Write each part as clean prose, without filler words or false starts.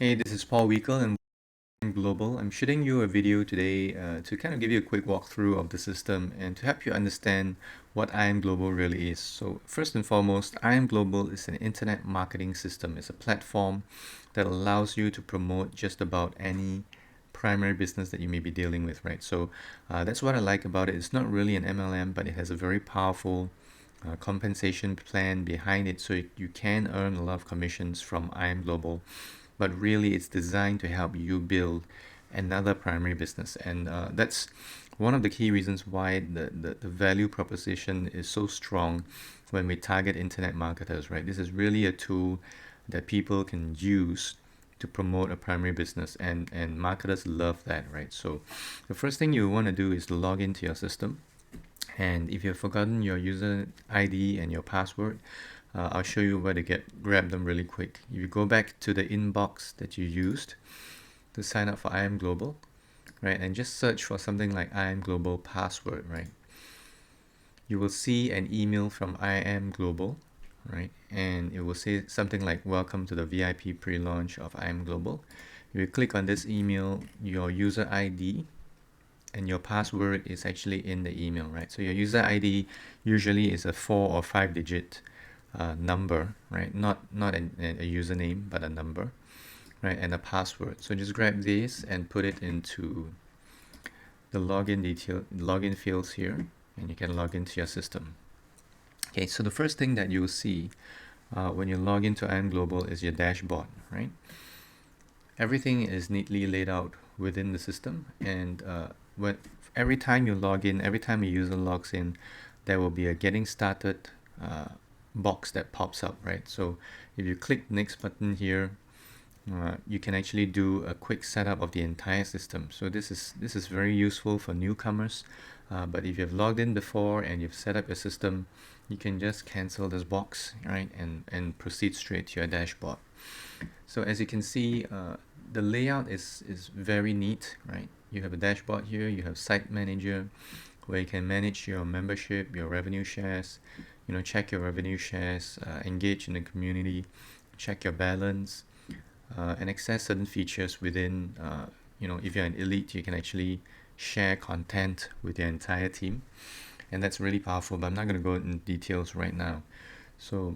Hey, this is Paul Wiekel and IMGLOBAL. I'm shooting you a video today to kind of give you a quick walkthrough of the system and to help you understand what IMGLOBAL really is. So first and foremost, IMGLOBAL is an internet marketing system. It's a platform that allows you to promote just about any primary business that you may be dealing with, right? So that's what I like about it. It's not really an MLM, but it has a very powerful compensation plan behind it, so you can earn a lot of commissions from IMGLOBAL, but really it's designed to help you build another primary business. And that's one of the key reasons why the value proposition is so strong when we target internet marketers, right? This is really a tool that people can use to promote a primary business, and marketers love that, right? So the first thing you want to do is to log into your system. And if you've forgotten your user ID and your password, I'll show you where to grab them really quick. If you go back to the inbox that you used to sign up for IMGLOBAL, right, and just search for something like IMGLOBAL password, right, you will see an email from IMGLOBAL, right, and it will say something like welcome to the VIP pre-launch of IMGLOBAL. If you click on this email, your user ID and your password is actually in the email, right? So your user ID usually is a 4 or 5 digit number, right? Not a username, but a number, right? And a password. So just grab this and put it into the login fields here, and you can log into your system. Okay, so the first thing that you'll see when you log into IMGLOBAL is your dashboard, right? Everything is neatly laid out within the system, and every time you log in, every time a user logs in, there will be a getting started box that pops up, right? So if you click next button here, you can actually do a quick setup of the entire system. So this is very useful for newcomers, but if you've logged in before and you've set up your system, you can just cancel this box, right, and proceed straight to your dashboard. So as you can see, the layout is very neat, right? You have a dashboard here, you have site manager where you can manage your membership, your revenue shares, check your revenue shares, engage in the community, check your balance, and access certain features within, if you're an elite, you can actually share content with your entire team. And that's really powerful, but I'm not going to go into details right now. So,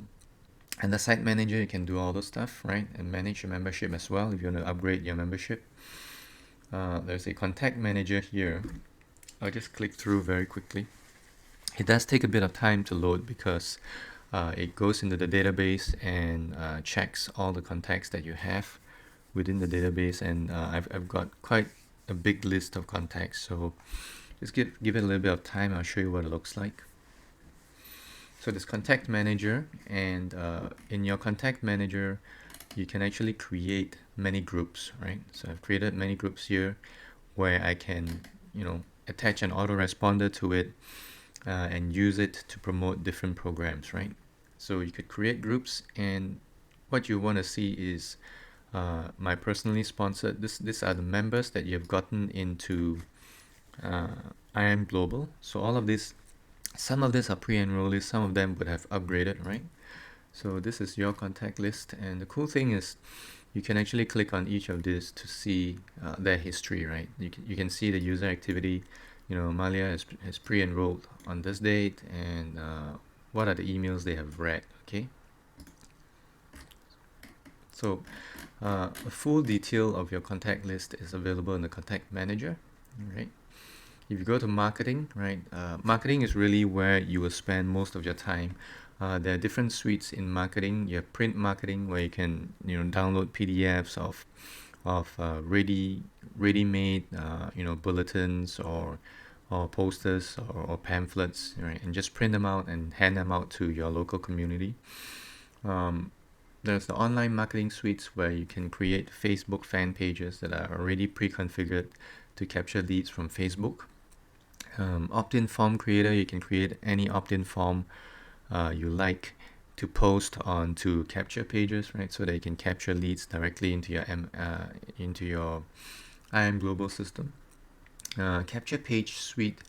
and the site manager, you can do all those stuff, right? And manage your membership as well if you want to upgrade your membership. There's a contact manager here. I'll just click through very quickly. It does take a bit of time to load because it goes into the database and checks all the contacts that you have within the database, and I've got quite a big list of contacts, so just give it a little bit of time. I'll show you what it looks like. So this contact manager, and in your contact manager you can actually create many groups, right? So I've created many groups here where I can attach an autoresponder to it and use it to promote different programs, right? So you could create groups, and what you want to see is my personally sponsored, these are the members that you've gotten into IMGLOBAL. So all of this, some of these are pre-enrollees, some of them would have upgraded, right? So this is your contact list, and the cool thing is you can actually click on each of these to see their history, right? You can see the user activity. Malia has pre-enrolled on this date, and what are the emails they have read, okay? So a full detail of your contact list is available in the contact manager, right? If you go to marketing, right, marketing is really where you will spend most of your time. There are different suites in marketing. You have print marketing, where you can download PDFs of ready-made bulletins or posters or pamphlets, right, and just print them out and hand them out to your local community. There's the online marketing suites where you can create Facebook fan pages that are already pre-configured to capture leads from Facebook. Opt-in form creator, you can create any opt-in form you like to post on to capture pages, right? So that you can capture leads directly into your IMGLOBAL system. Capture page suite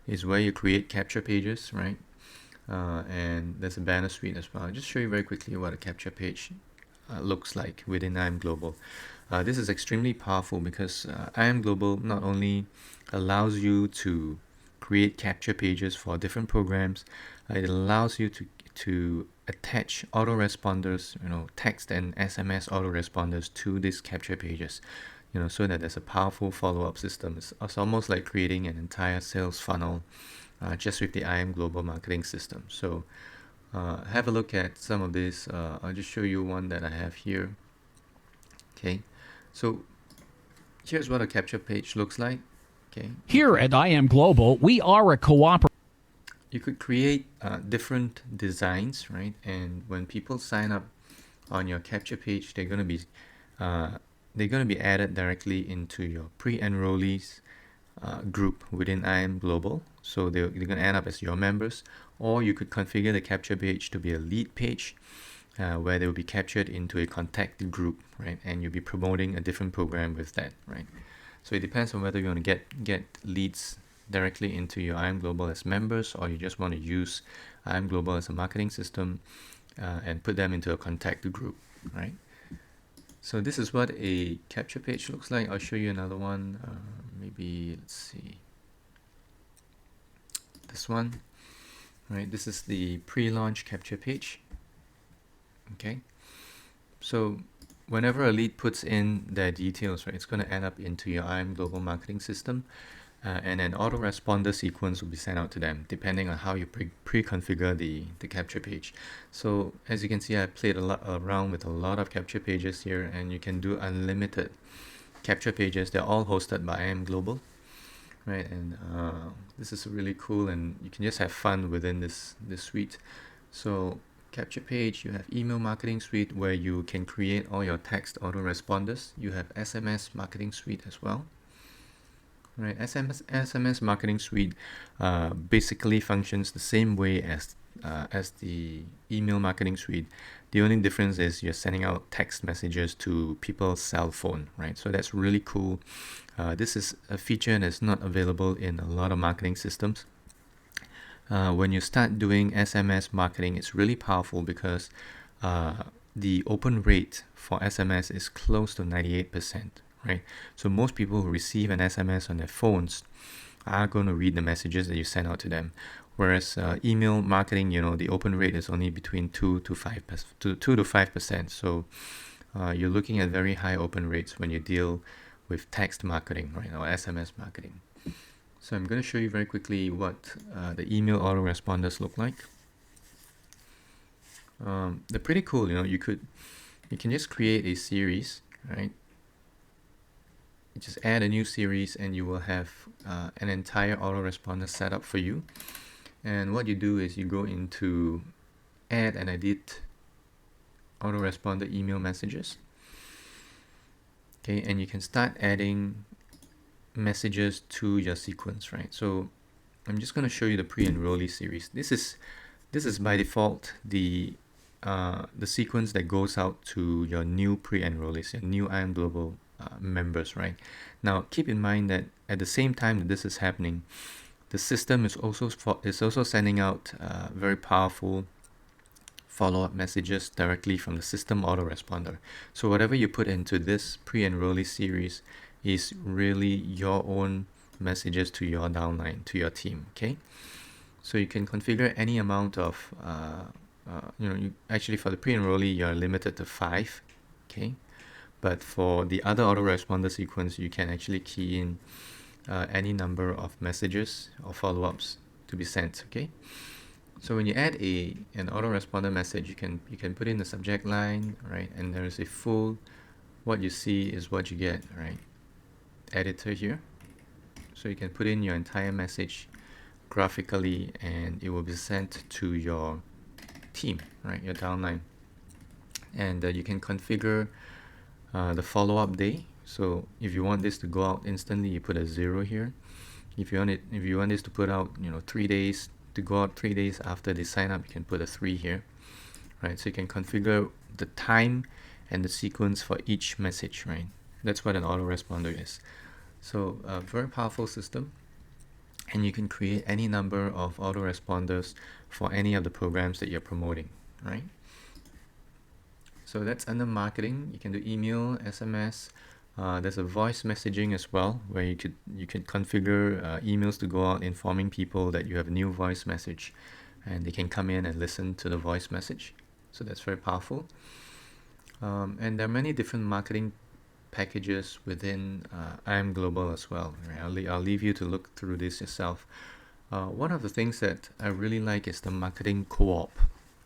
is where you create capture pages, right? And there's a banner suite as well. I'll just show you very quickly what a capture page looks like within IMGLOBAL. This is extremely powerful because IMGLOBAL not only allows you to create capture pages for different programs, it allows you to attach autoresponders, text and SMS autoresponders to these capture pages, so that there's a powerful follow-up system. It's almost like creating an entire sales funnel just with the IMGLOBAL marketing system. So have a look at some of this. I'll just show you one that I have here. Okay, so here's what a capture page looks like. Okay. Here at IMGLOBAL, we are a cooperative. You could create different designs, right? And when people sign up on your capture page, they're gonna be added directly into your pre-enrollees group within IMGLOBAL. So they're gonna end up as your members, or you could configure the capture page to be a lead page where they will be captured into a contact group, right? And you'll be promoting a different program with that, right? So it depends on whether you want to get leads directly into your IMGLOBAL as members, or you just want to use IMGLOBAL as a marketing system and put them into a contact group, right? So this is what a capture page looks like. I'll show you another one. Maybe let's see, this one, right? This is the pre-launch capture page. Okay, so whenever a lead puts in their details, right, it's going to end up into your IMGLOBAL marketing system, and an autoresponder sequence will be sent out to them depending on how you pre-configure the capture page. So as you can see, I played around with a lot of capture pages here, and you can do unlimited capture pages. They're all hosted by IMGLOBAL, right? And this is really cool, and you can just have fun within this suite. So capture page, you have email marketing suite where you can create all your text autoresponders. You have SMS marketing suite as well, right? SMS marketing suite basically functions the same way as the email marketing suite. The only difference is you're sending out text messages to people's cell phone, right? So that's really cool. This is a feature that's not available in a lot of marketing systems. When you start doing SMS marketing, it's really powerful because the open rate for SMS is close to 98%, right? So most people who receive an SMS on their phones are going to read the messages that you send out to them. Whereas email marketing, the open rate is only between 2 to 5%. So you're looking at very high open rates when you deal with text marketing, right, or SMS marketing. So I'm going to show you very quickly what the email autoresponders look like. They're pretty cool. You can just create a series, right? You just add a new series, and you will have an entire autoresponder set up for you. And what you do is you go into add and edit autoresponder email messages. Okay, and you can start adding messages to your sequence, right? So I'm just going to show you the pre-enrollee series. This is by default the sequence that goes out to your new pre-enrollees, your new IMGLOBAL members, right? Now keep in mind that at the same time that this is happening, the system is also sending out very powerful follow-up messages directly from the system autoresponder. So whatever you put into this pre-enrollee series is really your own messages to your downline, to your team. Okay, so you can configure any amount of actually for the pre-enrollee you're limited to 5. Okay, but for the other autoresponder sequence you can actually key in any number of messages or follow-ups to be sent. Okay, so when you add an autoresponder message, you can put in the subject line, right, and there is a full what you see is what you get, right, editor here. So you can put in your entire message graphically, and it will be sent to your team, right, your downline. And you can configure the follow-up day. So if you want this to go out instantly, you put a 0 here. If you want this to put out 3 days, to go out 3 days after they sign up, you can put a 3 here, right? So you can configure the time and the sequence for each message, right? That's what an autoresponder is. So a very powerful system, and you can create any number of autoresponders for any of the programs that you're promoting, right? So that's under marketing. You can do email, SMS. There's a voice messaging as well, where you can configure emails to go out informing people that you have a new voice message, and they can come in and listen to the voice message. So that's very powerful. And there are many different marketing packages within IMGLOBAL as well. Right? I'll leave you to look through this yourself. One of the things that I really like is the marketing co-op.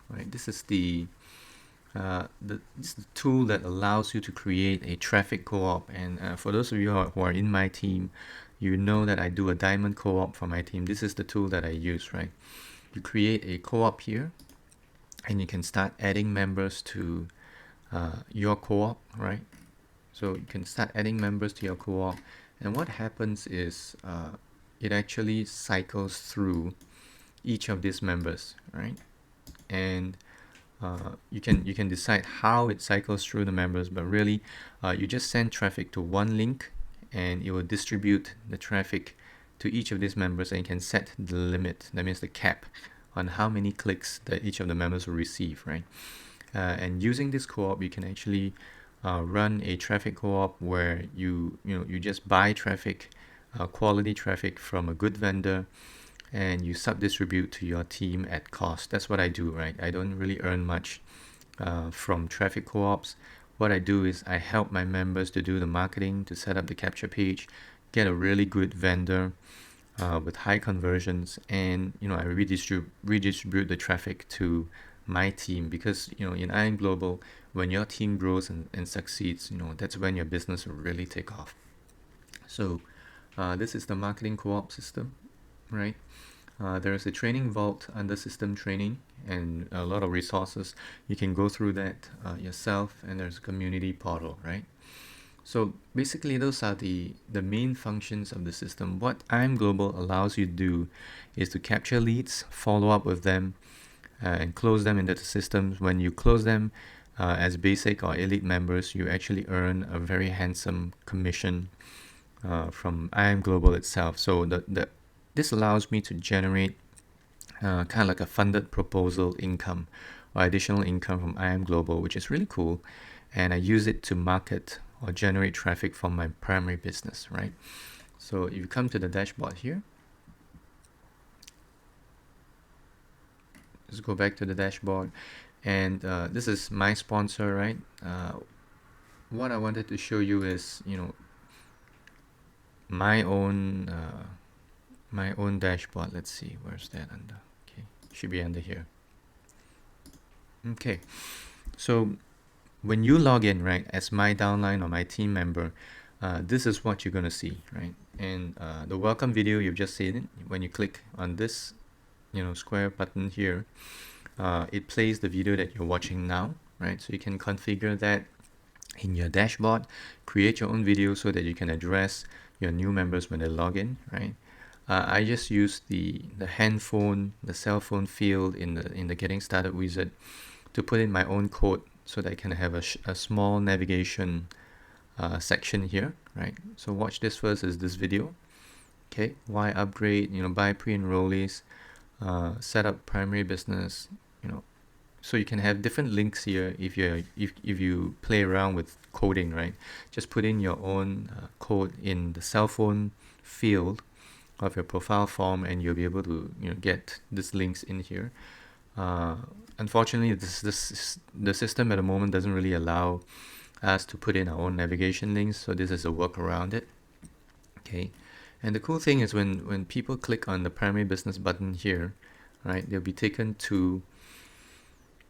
Right? This is the tool that allows you to create a traffic co-op. And for those of you who are in my team, you know that I do a diamond co-op for my team. This is the tool that I use, right? You create a co-op here, and you can start adding members to your co-op, right? So you can start adding members to your co-op, and what happens is it actually cycles through each of these members, right? And you can decide how it cycles through the members, but really you just send traffic to one link, and it will distribute the traffic to each of these members, and you can set the limit, that means the cap, on how many clicks that each of the members will receive, right? And using this co-op, you can actually run a traffic co-op where you just buy traffic, quality traffic from a good vendor, and you sub-distribute to your team at cost. That's what I do, right? I don't really earn much from traffic co-ops. What I do is I help my members to do the marketing, to set up the capture page, get a really good vendor with high conversions, and I redistribute the traffic to my team, because in IMGLOBAL, when your team grows and succeeds, that's when your business will really take off. So this is the marketing co-op system, right? There's a training vault under system training and a lot of resources. You can go through that yourself, and there's a community portal, right? So basically those are the main functions of the system. What IMGLOBAL allows you to do is to capture leads, follow up with them, and close them into the systems. When you close them as basic or elite members, you actually earn a very handsome commission from IMGLOBAL itself. So this allows me to generate kind of like a funded proposal income or additional income from IMGLOBAL, which is really cool. And I use it to market or generate traffic from my primary business, right? So if you come to the dashboard here, let's go back to the dashboard, and this is my sponsor, right? What I wanted to show you is my own dashboard. Let's see, where's that under? Okay, should be under here. Okay, so when you log in, right, as my downline or my team member, this is what you're gonna see, right? And the welcome video you've just seen, when you click on this square button here, it plays the video that you're watching now, right? So you can configure that in your dashboard, create your own video so that you can address your new members when they log in, right? I just use the handphone, the cell phone field in the getting started wizard to put in my own code so that I can have a small navigation section here, right? So watch this first, is this video. Okay, why upgrade, buy pre-enrollees, set up primary business, so you can have different links here if you play around with coding, right? Just put in your own code in the cell phone field of your profile form, and you'll be able to get these links in here. Unfortunately, the system at the moment doesn't really allow us to put in our own navigation links, so this is a work around it. Okay, and the cool thing is when people click on the primary business button here, right, they'll be taken to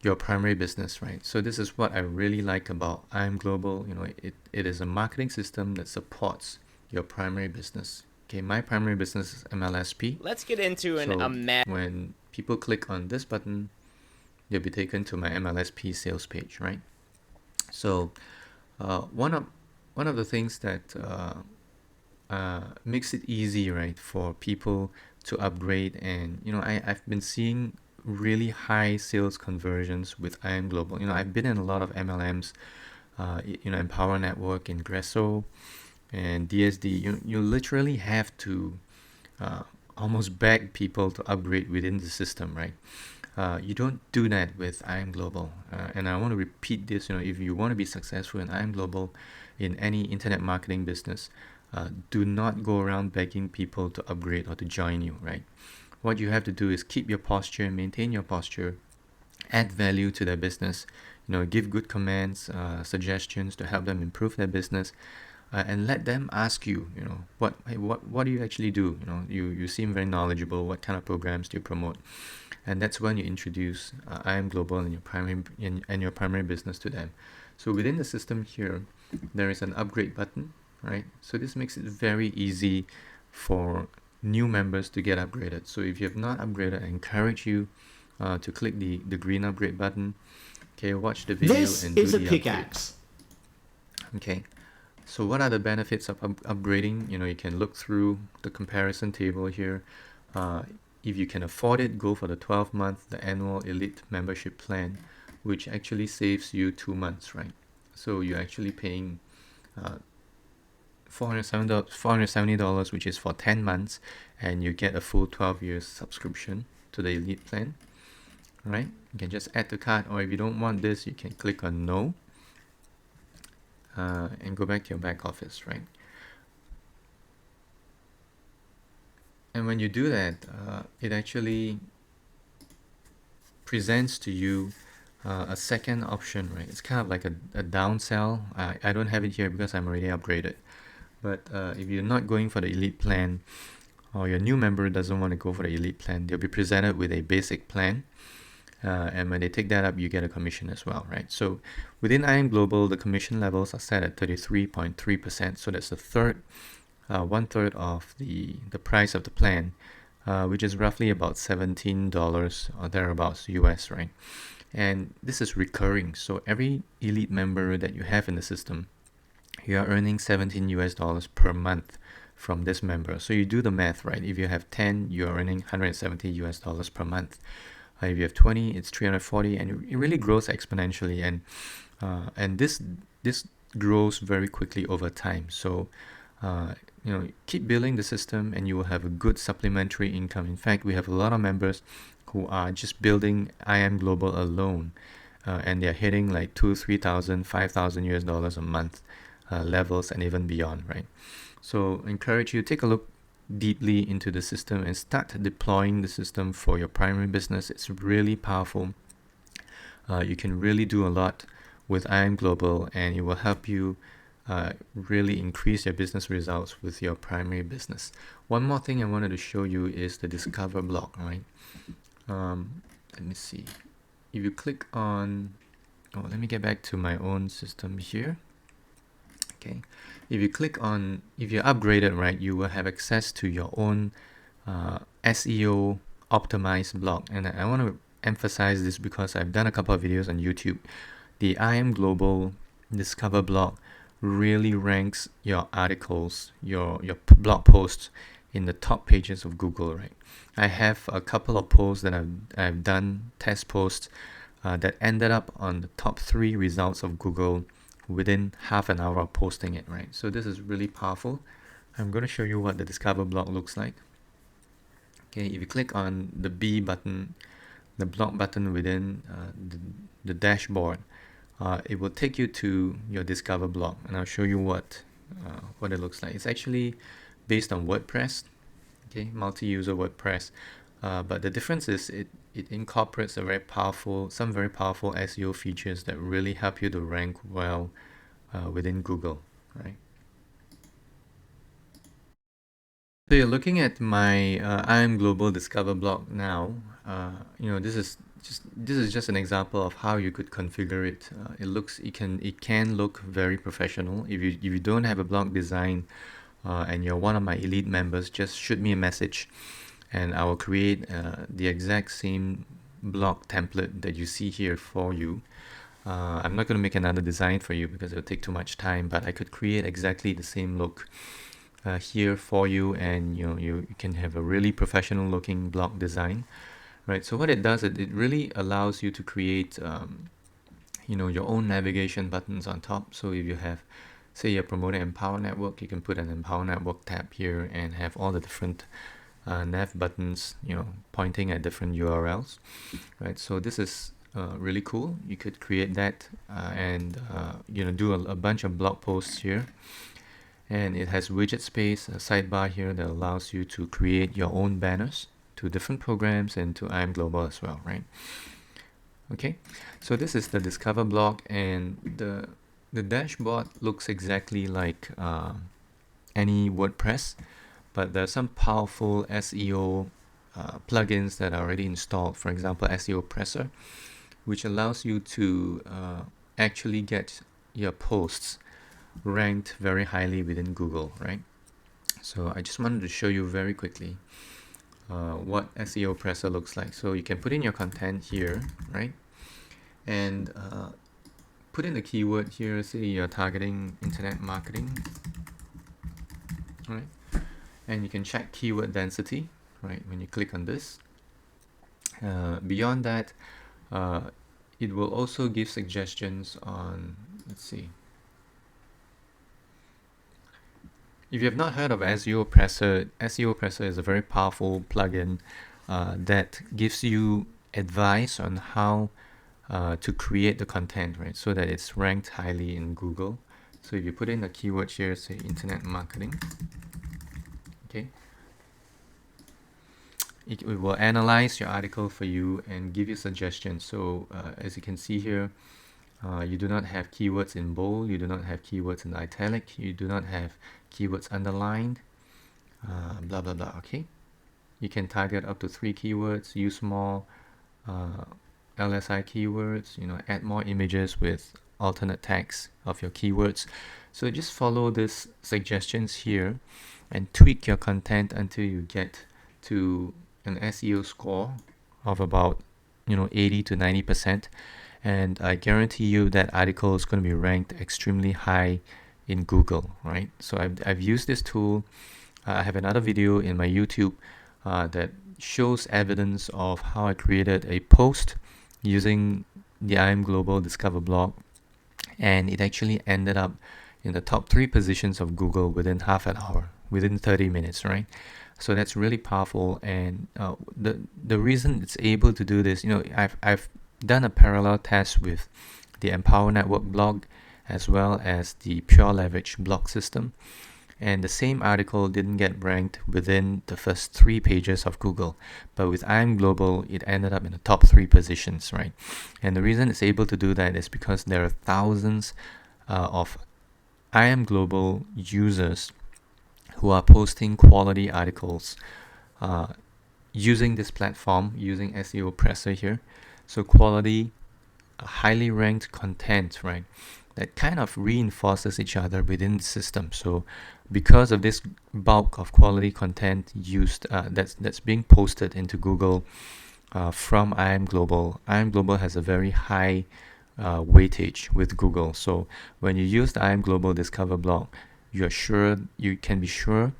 your primary business, right? So this is what I really like about IMGLOBAL. It is a marketing system that supports your primary business. Okay, my primary business is MLSP. Let's get into when people click on this button, they'll be taken to my MLSP sales page, right? So one of the things that makes it easy, right, for people to upgrade, and I've been seeing really high sales conversions with IMGLOBAL. I've been in a lot of MLMs, Empower Network, Ingresso, and DSD. You literally have to almost beg people to upgrade within the system, right? You don't do that with IM Global. And I want to repeat this, if you want to be successful in IM Global in any internet marketing business, do not go around begging people to upgrade or to join you, right? What you have to do is keep your posture, maintain your posture, add value to their business, give good comments, suggestions to help them improve their business, and let them ask you, what do you actually do? You seem very knowledgeable. What kind of programs do you promote? And that's when you introduce IM Global and your primary business to them. So within the system here, there is an upgrade button, right? So this makes it very easy for new members to get upgraded. So if you have not upgraded, I encourage you to click the green upgrade button. Okay, watch the video This and do is a the upgrade. pickaxe. Okay, so what are the benefits of upgrading? You can look through the comparison table here. If you can afford it, go for the 12-month, the annual elite membership plan, which actually saves you 2 months, right? So you're actually paying $470, which is for 10 months, and you get a full 12 years subscription to the elite plan, right? You can just add to cart, or if you don't want this, you can click on no and go back to your back office, right? And when you do that, it actually presents to you a second option, right? It's kind of like a downsell. I don't have it here because I'm already upgraded. But if you're not going for the elite plan, or your new member doesn't want to go for the elite plan, they'll be presented with a basic plan. And when they take that up, you get a commission as well, right? So within IM Global, the commission levels are set at 33.3%. So that's a third, 1/3 of the price of the plan, which is roughly about $17 or thereabouts US, right? And this is recurring. So every elite member that you have in the system, you are earning $17 US per month from this member. So you do the math, right? If you have 10, you're earning $170 US per month. If you have 20, it's 340, and it really grows exponentially. And this grows very quickly over time. So keep building the system, and you will have a good supplementary income. In fact, we have a lot of members who are just building IM Global alone, and they're hitting like 2,000, 3,000, 5,000 US dollars a month levels and even beyond, right? So I encourage you to take a look deeply into the system and start deploying the system for your primary business. It's really powerful. You can really do a lot with IM Global, and it will help you really increase your business results with your primary business. One more thing I wanted to show you is the Discover block, right? Let me see. If you click on, let me get back to my own system here. Okay, if you're upgraded, right, you will have access to your own SEO optimized blog. And I want to emphasize this because I've done a couple of videos on YouTube. The IM Global Discover blog really ranks your articles, your blog posts in the top pages of Google, right? I have a couple of posts that I've done, test posts, that ended up on the top 3 results of Google within half an hour of posting it, right? So this is really powerful. I'm going to show you what the Discover blog looks like. Okay, if you click on the B button, the blog button within the dashboard, it will take you to your Discover blog, and I'll show you what it looks like. It's actually based on WordPress, okay, multi-user WordPress, but the difference is it incorporates some very powerful SEO features that really help you to rank well within Google, right? So you're looking at my IM Global Discover blog now. This is just an example of how you could configure it. It can look very professional. If you don't have a blog design and you're one of my elite members, just shoot me a message, and I will create the exact same blog template that you see here for you. I'm not going to make another design for you because it will take too much time, but I could create exactly the same look here for you, and you can have a really professional looking blog design, right? So what it does, it really allows you to create your own navigation buttons on top. So if you have, say, you're promoting Empower Network, you can put an Empower Network tab here and have all the different nav buttons, pointing at different URLs, right? So this is really cool. You could create that and do a bunch of blog posts here. And it has widget space, a sidebar here that allows you to create your own banners to different programs and to IMGLOBAL as well, right? Okay, so this is the Discover blog, and the dashboard looks exactly like any WordPress, but there are some powerful SEO plugins that are already installed. For example, SEO Presser, which allows you to actually get your posts ranked very highly within Google, right? So I just wanted to show you very quickly what SEO Presser looks like. So you can put in your content here, right? And put in the keyword here, say you're targeting internet marketing, right? And you can check keyword density, right, when you click on this. Beyond that, it will also give suggestions on, let's see. If you have not heard of SEO Presser is a very powerful plugin that gives you advice on how to create the content, right, so that it's ranked highly in Google. So if you put in a keyword here, say internet marketing, okay, it will analyze your article for you and give you suggestions. So as you can see here, you do not have keywords in bold, you do not have keywords in italic, you do not have keywords underlined, blah blah blah. Okay, you can target up to 3 keywords, use more LSI keywords, add more images with alternate tags of your keywords. So just follow these suggestions here and tweak your content until you get to an SEO score of about 80 to 90%, and I guarantee you that article is going to be ranked extremely high in Google, right? So I've used this tool. I have another video in my YouTube that shows evidence of how I created a post using the IMGLOBAL Discover blog, and it actually ended up in the top 3 positions of Google within half an hour, within 30 minutes, right? So that's really powerful, and the reason it's able to do this, I've done a parallel test with the Empower Network blog as well as the Pure Leverage blog system, and the same article didn't get ranked within the first 3 pages of Google, but with IMGLOBAL it ended up in the top 3 positions, right? And the reason it's able to do that is because there are thousands of IMGLOBAL users who are posting quality articles using this platform, using SEO Presser here. So quality, highly ranked content, right, that kind of reinforces each other within the system. So because of this bulk of quality content used that's being posted into Google from IMGLOBAL has a very high weightage with Google. So when you use the IMGLOBAL Discover blog, you can be sure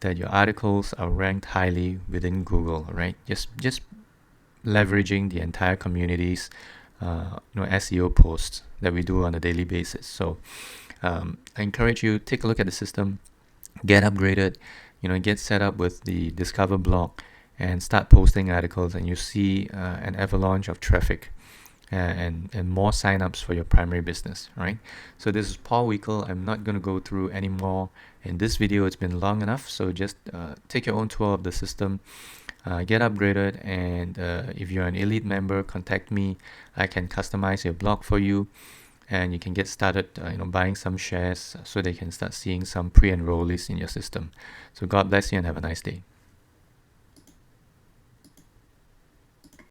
that your articles are ranked highly within Google, right? Just leveraging the entire community's SEO posts that we do on a daily basis. So I encourage you, take a look at the system, get upgraded, get set up with the Discover blog, and start posting articles, and you see an avalanche of traffic and more signups for your primary business, right? So this is Paul Wickel. I'm not going to go through any more in this video. It's been long enough. So just take your own tour of the system, get upgraded, and if you're an elite member, contact me. I can customize your blog for you, and you can get started buying some shares so they can start seeing some pre-enrollees in your system. So God bless you and have a nice day.